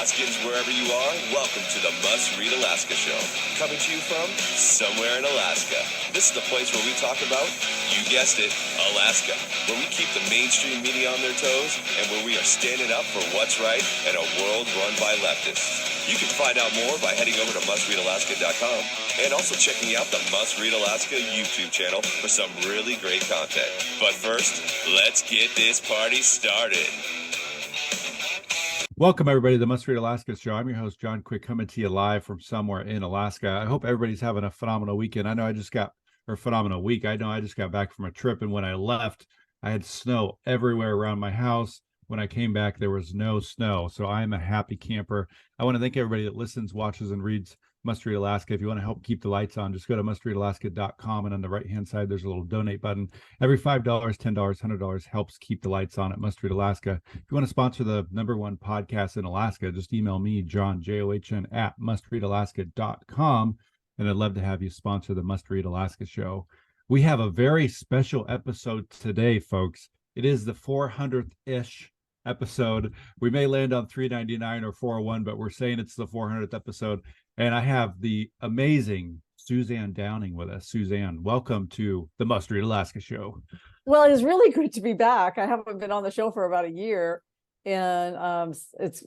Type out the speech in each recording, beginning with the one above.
Alaskans, wherever you are, welcome to the Must Read Alaska Show. Coming to you from somewhere in Alaska. This is the place where we talk about, you guessed it, Alaska. Where we keep the mainstream media on their toes and where we are standing up for what's right in a world run by leftists. You can find out more by heading over to mustreadalaska.com and also checking out the Must Read Alaska YouTube channel for some really great content. But first, let's get this party started. Welcome, everybody, to the Must Read Alaska Show. I'm your host, John Quick, coming to you live from somewhere in Alaska. I hope everybody's having a phenomenal weekend. I know I just got back from a trip, and when I left, I had snow everywhere around my house. When I came back, there was no snow, so I'm a happy camper. I want to thank everybody that listens, watches, and reads Must Read Alaska. If you want to help keep the lights on, just go to mustreadalaska.com, and on the right-hand side, there's a little donate button. Every $5, $10, $100 helps keep the lights on at Must Read Alaska. If you want to sponsor the #1 podcast in Alaska, just email me, John, John, at mustreadalaska.com, and I'd love to have you sponsor the Must Read Alaska Show. We have a very special episode today, folks. It is the 400th-ish episode. We may land on 399 or 401, but we're saying it's the 400th episode. And I have the amazing Suzanne Downing with us. Suzanne, welcome to the Must Read Alaska Show. Well, it is really good to be back. I haven't been on the show for about a year, and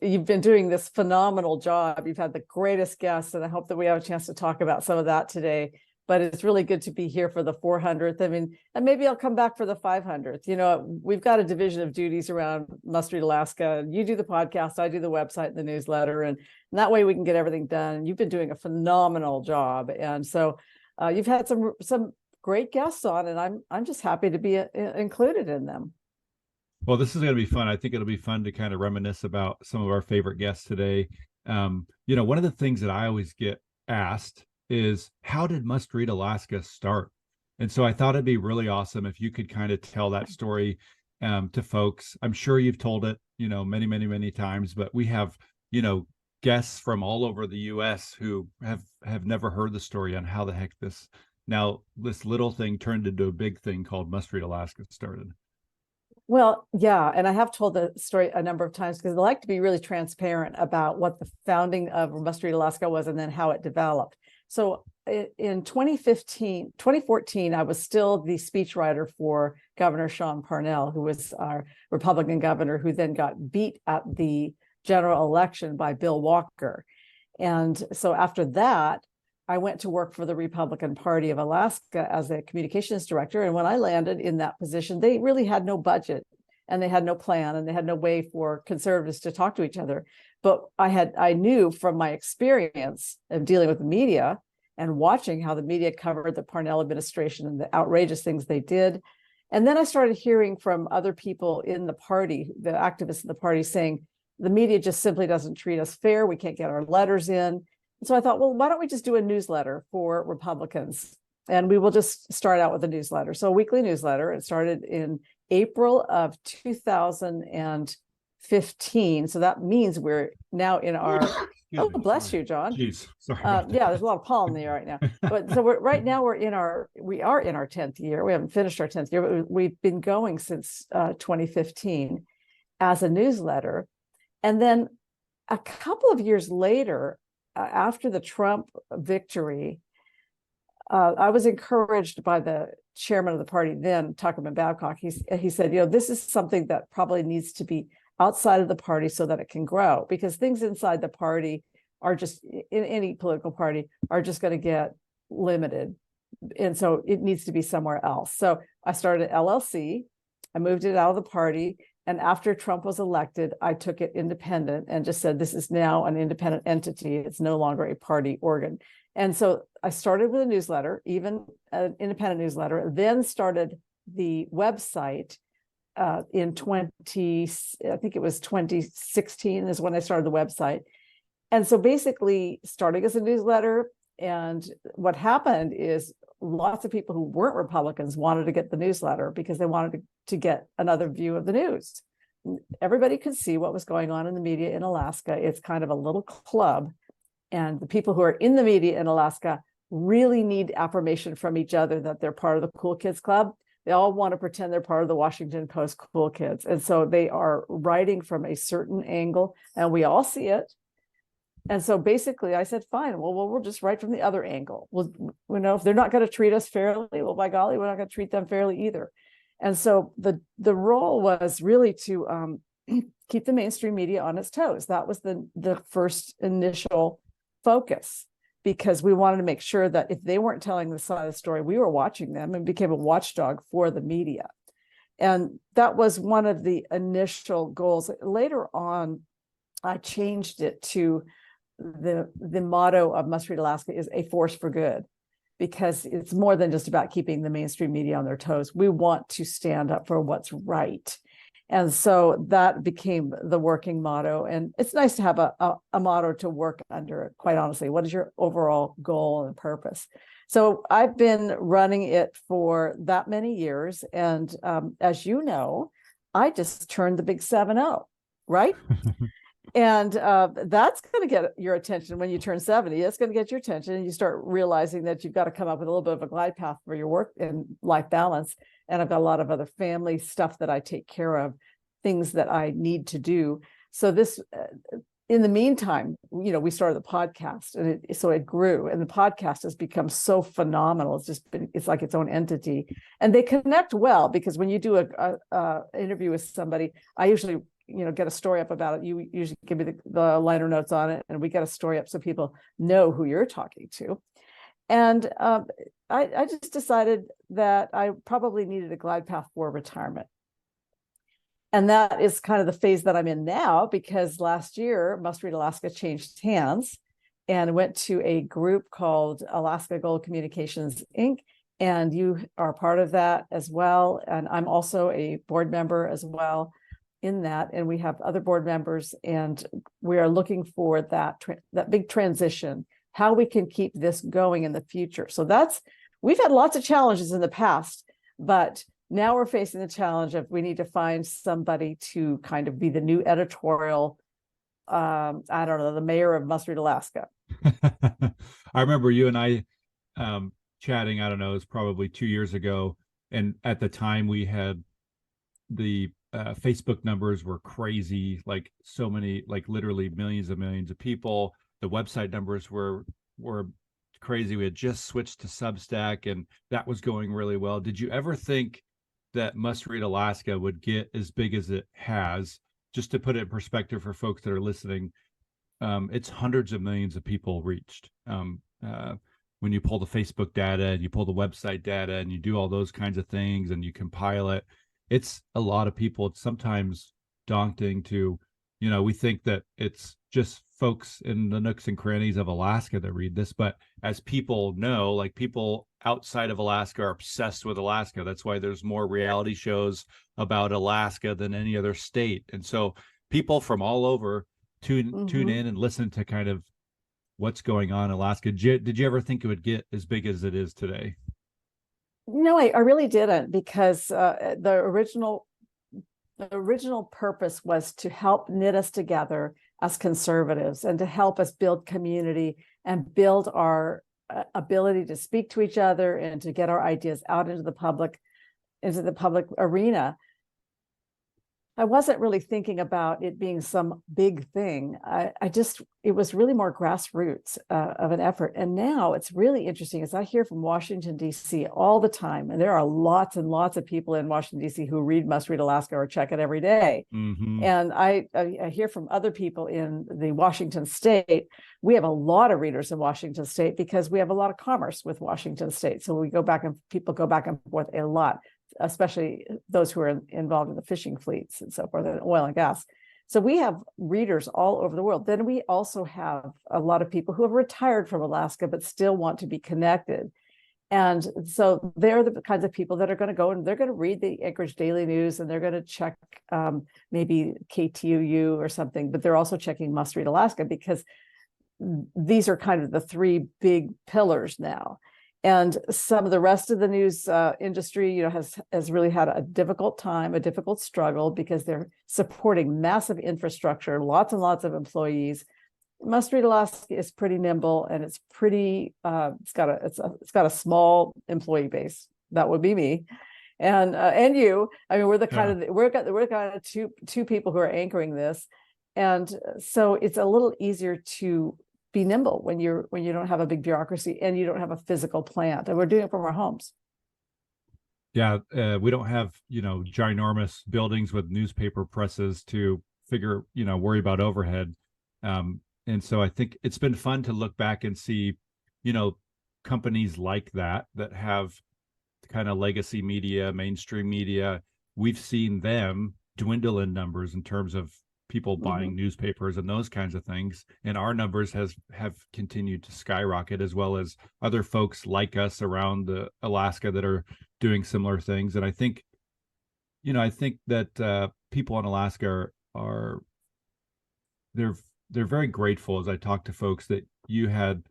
you've been doing this phenomenal job. You've had the greatest guests, and I hope that we have a chance to talk about some of that today. But it's really good to be here for the 400th. I mean, and maybe I'll come back for the 500th. You know, we've got a division of duties around Must Read Alaska. You do the podcast, I do the website and the newsletter, and that way we can get everything done. You've been doing a phenomenal job, and so you've had some great guests on, and I'm just happy to be included in them. Well, this is going to be fun. I think it'll be fun to kind of reminisce about some of our favorite guests today. You know, one of the things that I always get asked is, how did Must Read Alaska start? And so I thought it'd be really awesome if you could kind of tell that story to folks. I'm sure you've told it, you know, many, many, many times, but we have, you know, guests from all over the U.S. who have never heard the story on how the heck this little thing turned into a big thing called Must Read Alaska started. Well, yeah, and I have told the story a number of times because I like to be really transparent about what the founding of Must Read Alaska was and then how it developed. So in 2014, I was still the speechwriter for Governor Sean Parnell, who was our Republican governor, who then got beat at the general election by Bill Walker. And so after that, I went to work for the Republican Party of Alaska as a communications director. And when I landed in that position, they really had no budget, and they had no plan, and they had no way for conservatives to talk to each other. But I knew from my experience of dealing with the media and watching how the media covered the Parnell administration and the outrageous things they did. And then I started hearing from other people in the party, the activists in the party, saying the media just simply doesn't treat us fair. We can't get our letters in. And so I thought, well, why don't we just do a newsletter for Republicans? And we will just start out with a newsletter. So a weekly newsletter. It started in April of 2015. So that means we're now in our, bless you, John. Jeez, sorry. Yeah, there's a lot of pollen in the air right now. But so we are in our 10th year. We haven't finished our 10th year, but we've been going since 2015 as a newsletter. And then a couple of years later, after the Trump victory, I was encouraged by the chairman of the party then, Tuckerman Babcock. He said, you know, this is something that probably needs to be outside of the party so that it can grow, because things inside the party are just, in any political party, are just going to get limited. And so it needs to be somewhere else. So I started an LLC. I moved it out of the party. And after Trump was elected, I took it independent and just said, this is now an independent entity. It's no longer a party organ. And so I started with a newsletter, even an independent newsletter, then started the website in 2016 is when I started the website. And so basically starting as a newsletter, and what happened is lots of people who weren't Republicans wanted to get the newsletter because they wanted to get another view of the news. Everybody could see what was going on in the media in Alaska. It's kind of a little club. And the people who are in the media in Alaska really need affirmation from each other that they're part of the Cool Kids Club. They all want to pretend they're part of the Washington Post Cool Kids. And so they are writing from a certain angle, and we all see it. And so basically I said, fine, well, we'll just write from the other angle. Well, if they're not going to treat us fairly, well, by golly, we're not going to treat them fairly either. And so the role was really to keep the mainstream media on its toes. That was the first initial focus, because we wanted to make sure that if they weren't telling the side of the story, we were watching them and became a watchdog for the media. And that was one of the initial goals. Later on, I changed it to the motto of Must Read Alaska is a force for good, because it's more than just about keeping the mainstream media on their toes. We want to stand up for what's right. And so that became the working motto. And it's nice to have a motto to work under, quite honestly. What is your overall goal and purpose? So I've been running it for that many years. And as you know, I just turned the big 7-0, right? And that's going to get your attention when you turn 70. That's going to get your attention, and you start realizing that you've got to come up with a little bit of a glide path for your work and life balance. And I've got a lot of other family stuff that I take care of, things that I need to do. So this, in the meantime, we started the podcast, and it grew, and the podcast has become so phenomenal. It's like its own entity, and they connect well, because when you do a interview with somebody, I usually get a story up about it. You usually give me the liner notes on it, and we get a story up so people know who you're talking to. And I just decided that I probably needed a glide path for retirement. And that is kind of the phase that I'm in now, because last year, Must Read Alaska changed hands and went to a group called Alaska Gold Communications, Inc. And you are part of that as well. And I'm also a board member as well in that, and we have other board members, and we are looking for that big transition, how we can keep this going in the future. So we've had lots of challenges in the past, but now we're facing the challenge of we need to find somebody to kind of be the new editorial, I don't know, the mayor of Must Read Alaska. I remember you and I chatting, I don't know, it was probably 2 years ago. And at the time we had the Facebook numbers were crazy, like so many, like literally millions of people. The website numbers were crazy. We had just switched to Substack, and that was going really well. Did you ever think that Must Read Alaska would get as big as it has? Just to put it in perspective for folks that are listening, it's hundreds of millions of people reached. When you pull the Facebook data and you pull the website data and you do all those kinds of things and you compile it, it's a lot of people. It's sometimes daunting to, we think that it's just folks in the nooks and crannies of Alaska that read this, but as people know, like people outside of Alaska are obsessed with Alaska. That's why there's more reality shows about Alaska than any other state. And so people from all over tune in and listen to kind of what's going on in Alaska. Did you ever think it would get as big as it is today? No, I really didn't, because the original purpose was to help knit us together as conservatives and to help us build community and build our ability to speak to each other and to get our ideas out into the public arena. I wasn't really thinking about it being some big thing. It was really more grassroots of an effort. And now it's really interesting, as I hear from Washington, D.C. all the time, and there are lots and lots of people in Washington, D.C. who read Must Read Alaska or check it every day. Mm-hmm. And I hear from other people in the Washington state. We have a lot of readers in Washington state because we have a lot of commerce with Washington state. So people go back and forth a lot, especially those who are involved in the fishing fleets and so forth, and oil and gas. So we have readers all over the world. Then we also have a lot of people who have retired from Alaska but still want to be connected. And so they're the kinds of people that are going to go and they're going to read the Anchorage Daily News, and they're going to check maybe KTUU or something, but they're also checking Must Read Alaska, because these are kind of the three big pillars now. And some of the rest of the news industry, has really had a difficult time, a difficult struggle, because they're supporting massive infrastructure, lots and lots of employees. Must Read Alaska is pretty nimble, and it's pretty. It's got a small employee base. That would be me, and you. I mean, we're the kind of two people who are anchoring this. And so it's a little easier to be nimble when you don't have a big bureaucracy and you don't have a physical plant, and we're doing it from our homes. Yeah, we don't have, ginormous buildings with newspaper presses to worry about overhead. And so I think it's been fun to look back and see, companies like that have kind of legacy media, mainstream media. We've seen them dwindle in numbers in terms of people buying newspapers and those kinds of things. And our numbers have continued to skyrocket, as well as other folks like us around Alaska that are doing similar things. And I think that people in Alaska are they're very grateful, as I talk to folks, that you had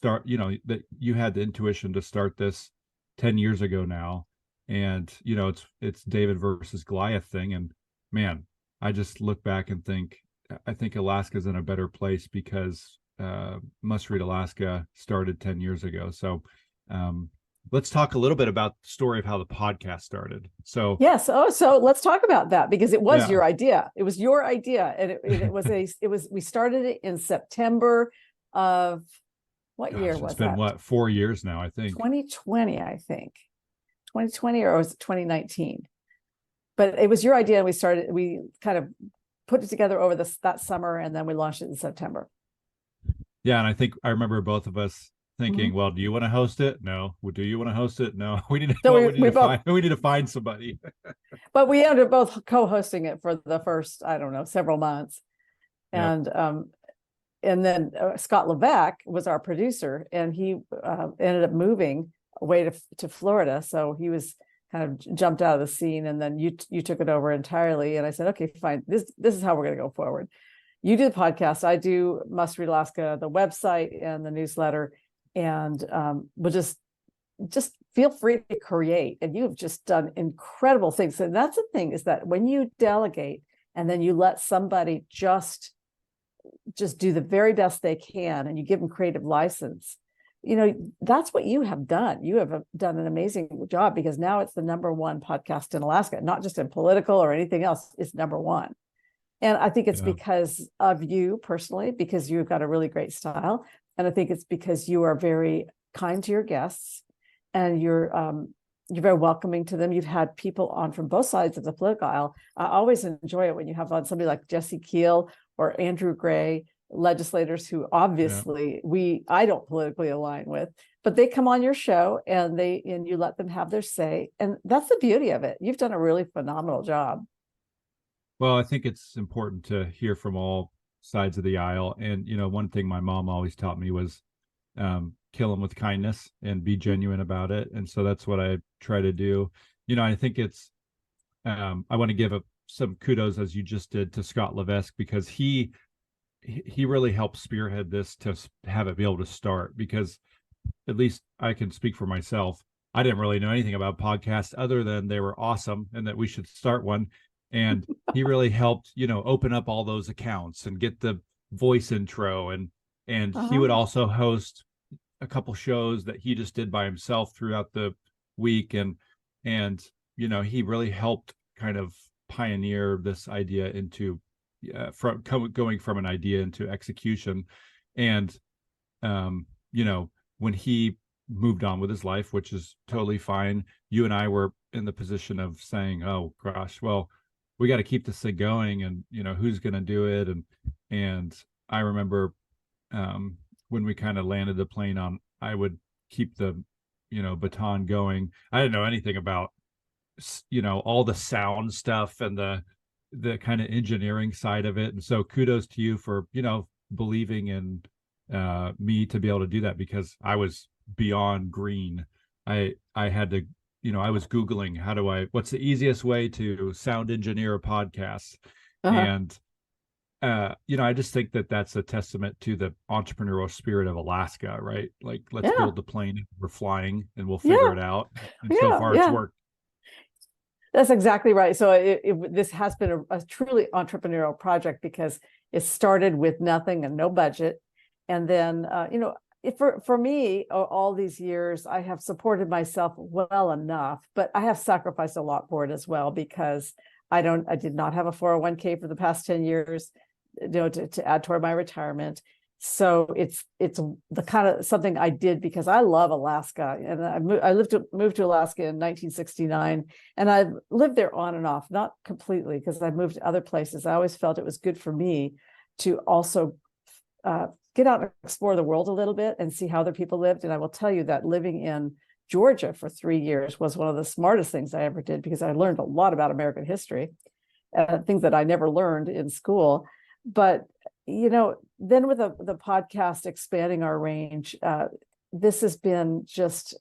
that you had the intuition to start this 10 years ago now. And it's David versus Goliath thing. And man, I just look back and I think Alaska's in a better place because Must Read Alaska started 10 years ago. So let's talk a little bit about the story of how the podcast started. So yes. Oh, so let's talk about that, because it was your idea. It was your idea. And we started it in September of what year was that? It's been 4 years now, I think. 2020, I think. 2020, or was it 2019? But it was your idea, and we kind of put it together over that summer, and then we launched it in September. Yeah, and I think I remember both of us thinking, well, do you want to host it? No. Well, do you want to host it? No. We need to find somebody. But we ended up both co-hosting it for the first, I don't know, several months. And then Scott Levesque was our producer, and he ended up moving away to Florida. So he was kind of jumped out of the scene, and then you took it over entirely. And I said, okay, fine. This is how we're going to go forward. You do the podcast. I do Must Read Alaska, the website and the newsletter. And we'll just feel free to create. And you've just done incredible things. And that's the thing, is that when you delegate and then you let somebody just do the very best they can, and you give them creative license, that's what you have done. You have done an amazing job, because now it's the #1 podcast in Alaska, not just in political or anything else. It's #1. And I think it's because of you personally, because you've got a really great style. And I think it's because you are very kind to your guests, and you're very welcoming to them. You've had people on from both sides of the political aisle. I always enjoy it when you have on somebody like Jesse Keel or Andrew Gray, legislators who obviously I don't politically align with, but they come on your show and you let them have their say. And that's the beauty of it. You've done a really phenomenal job. Well, I think it's important to hear from all sides of the aisle. And, one thing my mom always taught me was kill them with kindness and be genuine about it. And so that's what I try to do. I think it's, I want to give some kudos, as you just did, to Scott Levesque, because he really helped spearhead this to have it be able to start, because at least I can speak for myself. I didn't really know anything about podcasts other than they were awesome and that we should start one. And he really helped, open up all those accounts and get the voice intro. And he would also host a couple shows that he just did by himself throughout the week. And he really helped kind of pioneer this idea into going from an idea into execution. And, when he moved on with his life, which is totally fine, you and I were in the position of saying, oh gosh, well, we got to keep this thing going, and who's going to do it. And I remember when we kind of landed the plane on, I would keep the baton going. I didn't know anything about all the sound stuff and the kind of engineering side of it. And so kudos to you for believing in me to be able to do that, because I was beyond green. I had to I was Googling what's the easiest way to sound engineer a podcast. And I just think that that's a testament to the entrepreneurial spirit of Alaska, right? Like, let's build the plane, we're flying, and we'll figure it out. And so far it's worked. That's exactly right. So this has been a truly entrepreneurial project, because it started with nothing and no budget. And then, for me, all these years, I have supported myself well enough, but I have sacrificed a lot for it as well, because I did not have a 401k for the past 10 years. to add toward my retirement. So it's the kind of something I did because I love Alaska, and I moved to Alaska in 1969, and I've lived there on and off, not completely because I moved to other places. I always felt it was good for me to also get out and explore the world a little bit and see how other people lived. And I will tell you that living in Georgia for 3 years was one of the smartest things I ever did, because I learned a lot about American history, things that I never learned in school. But then with the podcast expanding our range, this has been just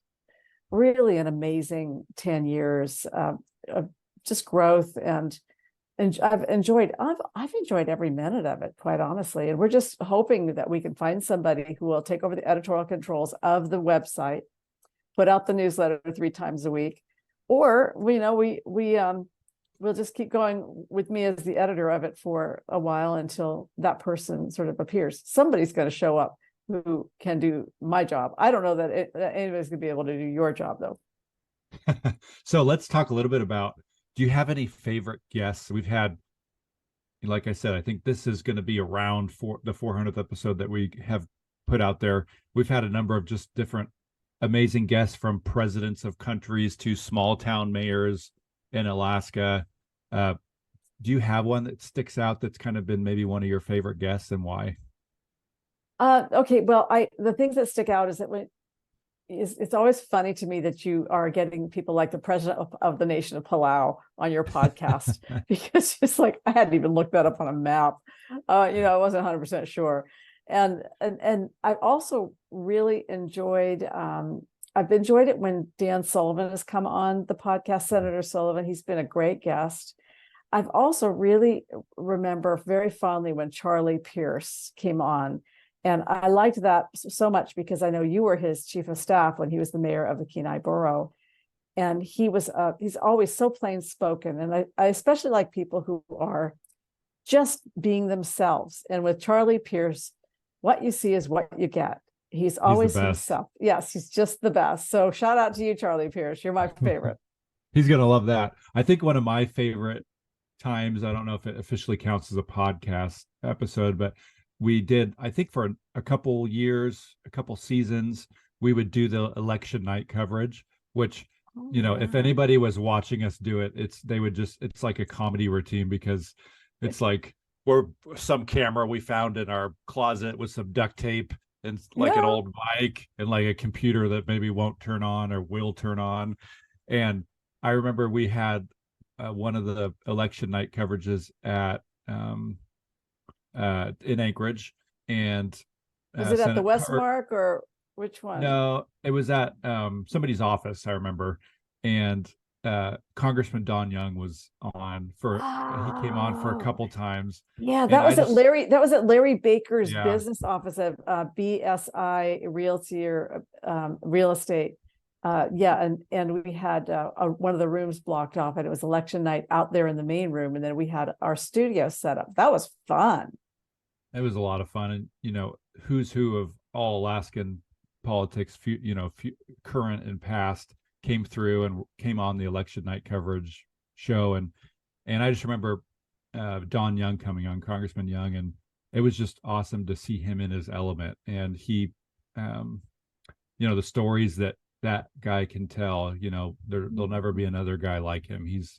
really an amazing 10 years of just growth, and I've enjoyed every minute of it, quite honestly. And we're just hoping that we can find somebody who will take over the editorial controls of the website, put out the newsletter 3 times a week, or we'll just keep going with me as the editor of it for a while until that person sort of appears. Somebody's going to show up who can do my job. I don't know that anybody's going to be able to do your job, though. So let's talk a little bit about, do you have any favorite guests? We've had, like I said, I think this is going to be around for the 400th episode that we have put out there. We've had a number of just different amazing guests, from presidents of countries to small town mayors in Alaska. Do you have one that sticks out that's kind of been maybe one of your favorite guests, and why? Okay, well, the things that stick out is that it's always funny to me that you are getting people like the president of the nation of Palau on your podcast, because it's like, I hadn't even looked that up on a map. I wasn't 100% sure. And I've also really enjoyed, I've enjoyed it when Dan Sullivan has come on the podcast, Senator Sullivan. He's been a great guest. I've also really remember very fondly when Charlie Pierce came on. And I liked that so much because I know you were his chief of staff when he was the mayor of the Kenai Borough. And he's always so plain spoken. And I especially like people who are just being themselves. And with Charlie Pierce, what you see is what you get. He's always himself. Yes, he's just the best. So shout out to you, Charlie Pierce. You're my favorite. He's going to love that. I think one of my favorite times, I don't know if it officially counts as a podcast episode, but we did, I think for a couple years, a couple seasons, we would do the election night coverage, which, if anybody was watching us do it, it's like a comedy routine, because it's like we're some camera we found in our closet with some duct tape and like an old mic and like a computer that maybe won't turn on or will turn on. And I remember we had one of the election night coverages at in Anchorage, and was it at the Westmark or which one? No, it was at somebody's office, I remember. And Congressman Don Young was on for he came on for a couple times. Yeah, that was at Larry Baker's business office at BSI Realty or Real Estate. And we had one of the rooms blocked off, and it was election night out there in the main room, and then we had our studio set up. That was fun. It was a lot of fun, and who's who of all Alaskan politics, current and past, came through and came on the election night coverage show, and I just remember Don Young coming on, Congressman Young, and it was just awesome to see him in his element. And he, the stories that guy can tell, there'll never be another guy like him. He's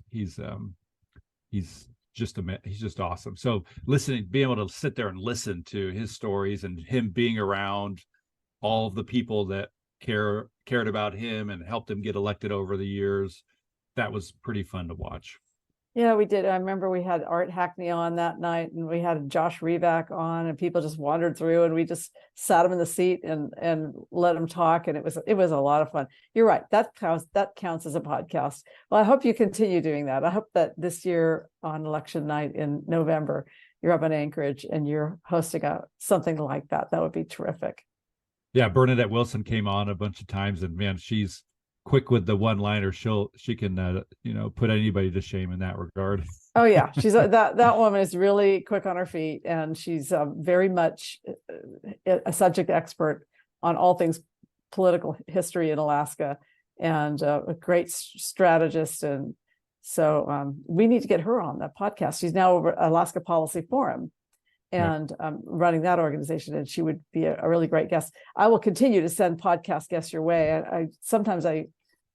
just awesome. So being able to sit there and listen to his stories, and him being around all of the people that cared about him and helped him get elected over the years, that was pretty fun to watch. Yeah, we did. I remember we had Art Hackney on that night, and we had Josh Reback on, and people just wandered through, and we just sat them in the seat and let them talk, and it was a lot of fun. You're right. That counts as a podcast. Well, I hope you continue doing that. I hope that this year on election night in November, you're up in Anchorage and you're hosting something like that. That would be terrific. Yeah, Bernadette Wilson came on a bunch of times, and man, she's quick with the one-liner. She can put anybody to shame in that regard. Oh yeah, she's that woman is really quick on her feet, and she's very much a subject expert on all things political history in Alaska, and a great strategist. And so we need to get her on that podcast. She's now over Alaska Policy Forum, and running that organization, and she would be a really great guest. I will continue to send podcast guests your way. I sometimes I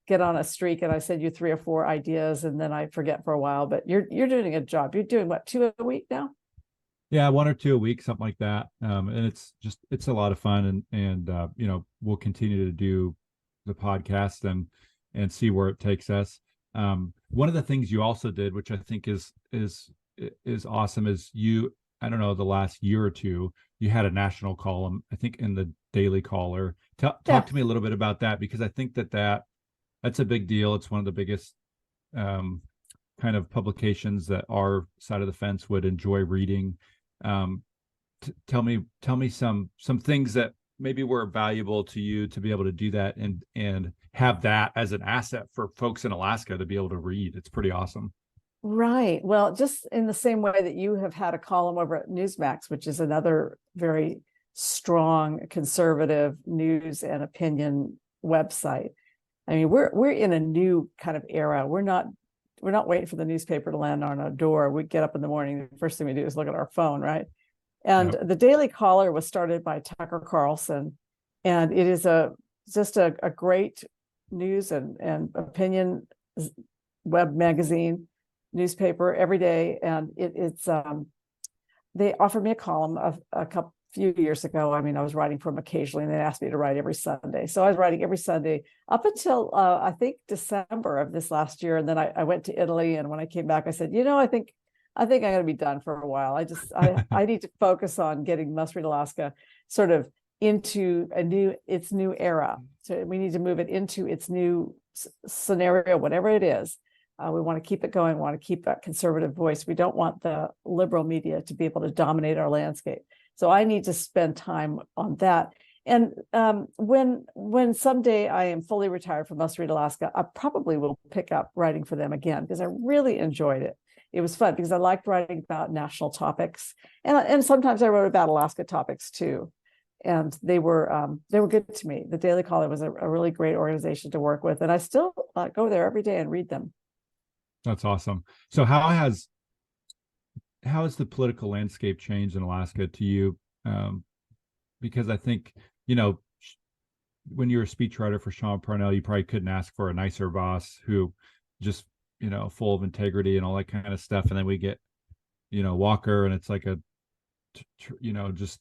get on a streak and I send you 3 or 4 ideas, and then I forget for a while. But you're doing a job. You're doing what, 2 a week now? Yeah, 1 or 2 a week, something like that. And it's a lot of fun, and we'll continue to do the podcast and see where it takes us. One of the things you also did, which I think is awesome, is I don't know, the last year or two, you had a national column, I think, in the Daily Caller. Talk to me a little bit about that, because I think that's a big deal. It's one of the biggest kind of publications that our side of the fence would enjoy reading. Tell me some things that maybe were valuable to you to be able to do that and have that as an asset for folks in Alaska to be able to read. It's pretty awesome. Right. Well, just in the same way that you have had a column over at Newsmax, which is another very strong conservative news and opinion website. I mean, we're in a new kind of era. We're not waiting for the newspaper to land on our door. We get up in the morning, the first thing we do is look at our phone, right? And the Daily Caller was started by Tucker Carlson, and it is just a great news and opinion web magazine newspaper every day. And it's they offered me a column of a few years ago. I mean, I was writing for them occasionally, and they asked me to write every Sunday. So I was writing every Sunday up until I think December of this last year. And then I went to Italy, and when I came back, I said, I think I'm going to be done for a while. I need to focus on getting Must Read Alaska sort of into its new era. So we need to move it into its new scenario, whatever it is. We want to keep it going. We want to keep that conservative voice. We don't want the liberal media to be able to dominate our landscape. So I need to spend time on that. And when someday I am fully retired from Must Read Alaska, I probably will pick up writing for them again, because I really enjoyed it. It was fun because I liked writing about national topics, and sometimes I wrote about Alaska topics too. And they were good to me. The Daily Caller was a really great organization to work with, and I still go there every day and read them. That's awesome. So how has the political landscape changed in Alaska to you? Because I think, when you were a speechwriter for Sean Parnell, you probably couldn't ask for a nicer boss who just, full of integrity and all that kind of stuff. And then we get, Walker, and it's like just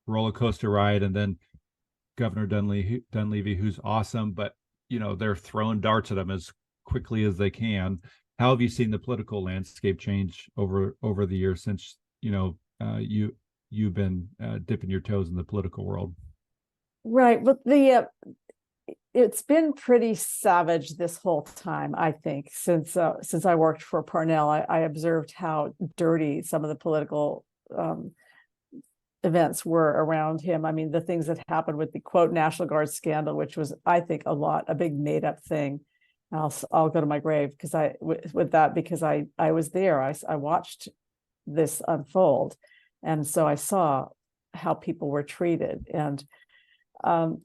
roller coaster ride. And then Governor Dunleavy, who's awesome, but, they're throwing darts at him as quickly as they can. How have you seen the political landscape change over the years since you've been dipping your toes in the political world? Right, but it's been pretty savage this whole time. I think since I worked for Parnell, I observed how dirty some of the political events were around him. I mean, the things that happened with the quote National Guard scandal, which was, I think, a big made up thing. I'll go to my grave because I was there. I watched this unfold, and so I saw how people were treated, and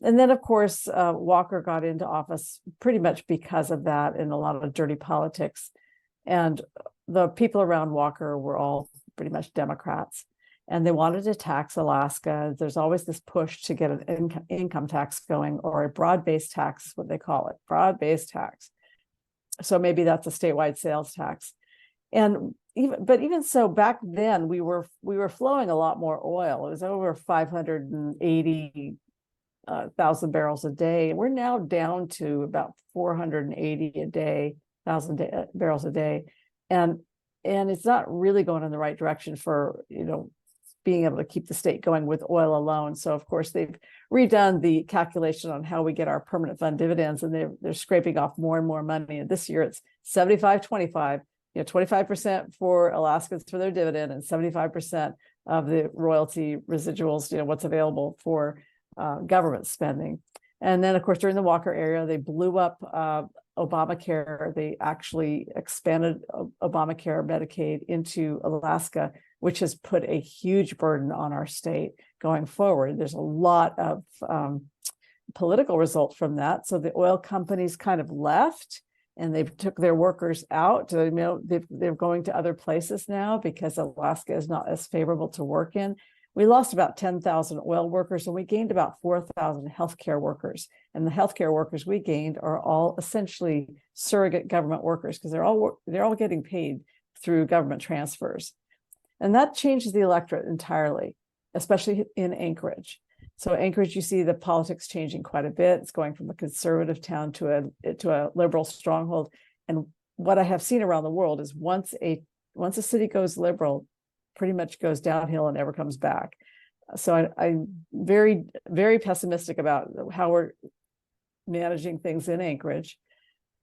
then of course Walker got into office pretty much because of that, and a lot of dirty politics, and the people around Walker were all pretty much Democrats, and they wanted to tax Alaska. There's always this push to get an income tax going, or a broad-based tax, what they call it, broad-based tax. So maybe that's a statewide sales tax. And even so, back then we were flowing a lot more oil. It was over 580,000 barrels a day. We're now down to about 480,000 barrels a day, and it's not really going in the right direction for being able to keep the state going with oil alone. So of course they've redone the calculation on how we get our permanent fund dividends, and they're scraping off more and more money. And this year it's 75-25, 25% for Alaskans for their dividend, and 75% of the royalty residuals, what's available for government spending. And then of course during the Walker era, they blew up Obamacare. They actually expanded Obamacare Medicaid into Alaska, which has put a huge burden on our state going forward. There's a lot of political result from that. So the oil companies kind of left, and they've took their workers out. You know, they're going to other places now because Alaska is not as favorable to work in. We lost about 10,000 oil workers, and we gained about 4,000 healthcare workers. And the healthcare workers we gained are all essentially surrogate government workers because they're all getting paid through government transfers. And that changes the electorate entirely, especially in Anchorage. So Anchorage, you see the politics changing quite a bit. It's going from a conservative town to a liberal stronghold. And what I have seen around the world is once a city goes liberal, pretty much goes downhill and never comes back. So I'm very, very pessimistic about how we're managing things in Anchorage,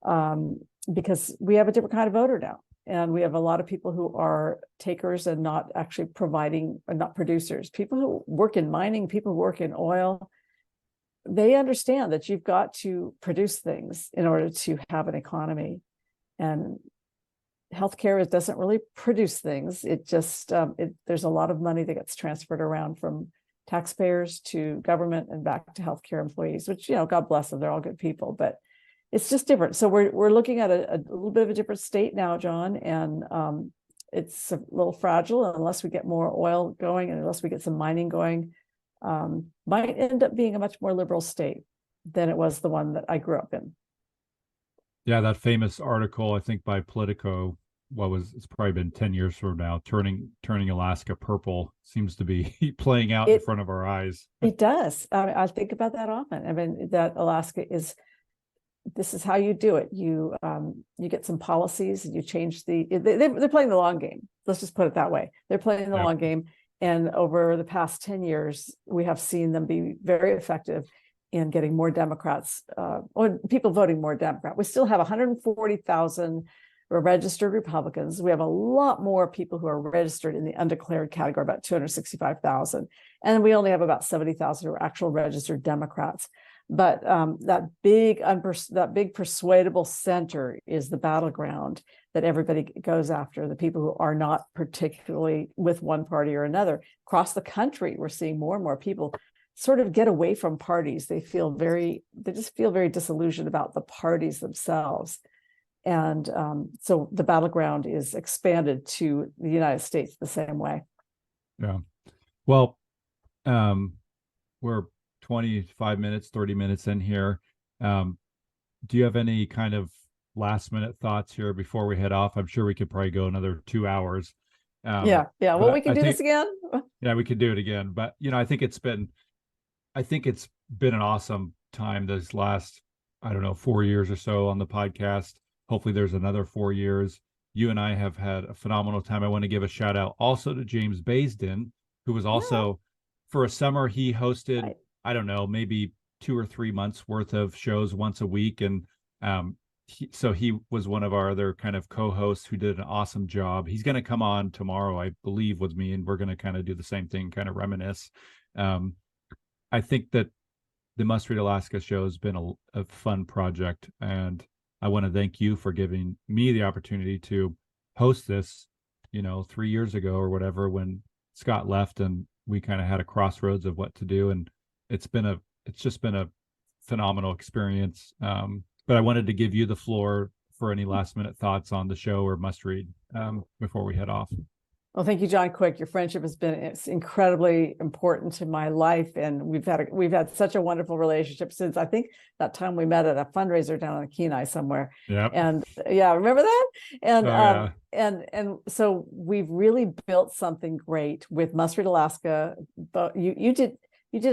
because we have a different kind of voter now. And we have a lot of people who are takers and not actually providing, or not producers. People who work in mining, people who work in oil, they understand that you've got to produce things in order to have an economy. And healthcare doesn't really produce things. It just, there's a lot of money that gets transferred around from taxpayers to government and back to healthcare employees, which, you know, God bless them, they're all good people, but it's just different. So we're looking at a little bit of a different state now, John, and it's a little fragile unless we get more oil going and unless we get some mining going. Might end up being a much more liberal state than it was the one that I grew up in. Yeah, that famous article, I think by Politico, it's probably been 10 years from now, turning Alaska purple seems to be playing out in front of our eyes. It does. I think about that often. I mean, that Alaska this is how you do it. You get some policies, you change they're playing the long game. Let's just put it that way. They're playing the long game. And over the past 10 years, we have seen them be very effective in getting more Democrats, or people voting more Democrat. We still have 140,000 registered Republicans. We have a lot more people who are registered in the undeclared category, about 265,000. And we only have about 70,000 who are actual registered Democrats. But that big persuadable center is the battleground that everybody goes after, the people who are not particularly with one party or another. Across the country, we're seeing more and more people sort of get away from parties. They just feel very disillusioned about the parties themselves. And so the battleground is expanded to the United States the same way. Yeah. Well, we're 25 minutes, 30 minutes in here. Do you have any kind of last minute thoughts here before we head off? I'm sure we could probably go another 2 hours. Yeah. Well, we can do this again. Yeah, we could do it again. But, you know, I think it's been an awesome time this last, 4 years or so on the podcast. Hopefully there's another 4 years. You and I have had a phenomenal time. I want to give a shout out also to James Baisden, who was also, for a summer, he hosted, maybe 2 or 3 months worth of shows once a week. And so he was one of our other kind of co-hosts who did an awesome job. He's going to come on tomorrow, I believe, with me, and we're going to kind of do the same thing, kind of reminisce. I think that the Must Read Alaska show has been a fun project, and I want to thank you for giving me the opportunity to host this, 3 years ago or whatever, when Scott left and we kind of had a crossroads of what to do. And it's just been a phenomenal experience. But I wanted to give you the floor for any last minute thoughts on the show or Must Read before we head off. Well, thank you, John Quick. Your friendship it's incredibly important to my life, and we've had such a wonderful relationship since I think that time we met at a fundraiser down on Kenai somewhere. Yeah, and remember that? And and so we've really built something great with Must Read Alaska. But you did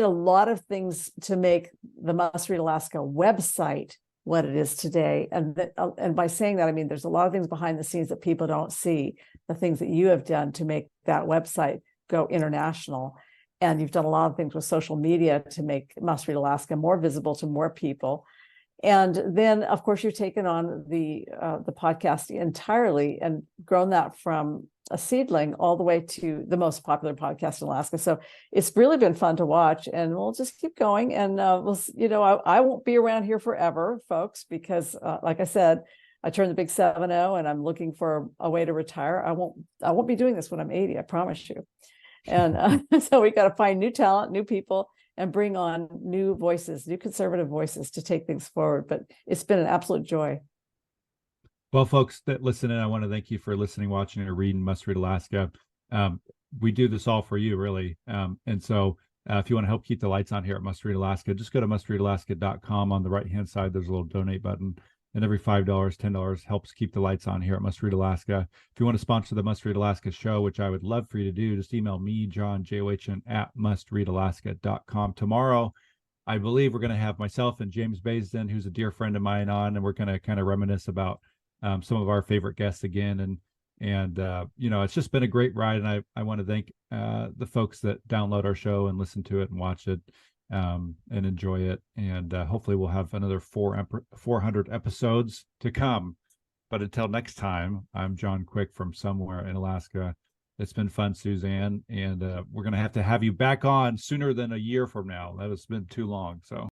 a lot of things to make the Must Read Alaska website what it is today. And by saying that, I mean, there's a lot of things behind the scenes that people don't see, the things that you have done to make that website go international. And you've done a lot of things with social media to make Must Read Alaska more visible to more people. And then, of course, you've taken on the podcast entirely and grown that from a seedling all the way to the most popular podcast in Alaska. So it's really been fun to watch, and we'll just keep going. And I won't be around here forever, folks, because like I said, I turned the big 7-0 and I'm looking for a way to retire. I won't be doing this when I'm 80, I promise you. And so we got to find new talent, new people, and bring on new voices, new conservative voices to take things forward. But it's been an absolute joy. Well, folks that listen in, I want to thank you for listening, watching, or reading Must Read Alaska. We do this all for you, really. And so if you want to help keep the lights on here at Must Read Alaska, just go to mustreadalaska.com. On the right-hand side, there's a little donate button. And every $5, $10 helps keep the lights on here at Must Read Alaska. If you want to sponsor the Must Read Alaska show, which I would love for you to do, just email me, John, J-O-H-N, at mustreadalaska.com. Tomorrow, I believe we're going to have myself and James Baisden, who's a dear friend of mine, on, and we're going to kind of reminisce about some of our favorite guests again. And it's just been a great ride. And I want to thank the folks that download our show and listen to it and watch it and enjoy it. And hopefully we'll have another 400 episodes to come. But until next time, I'm John Quick from somewhere in Alaska. It's been fun, Suzanne. And we're going to have you back on sooner than a year from now. That has been too long. So.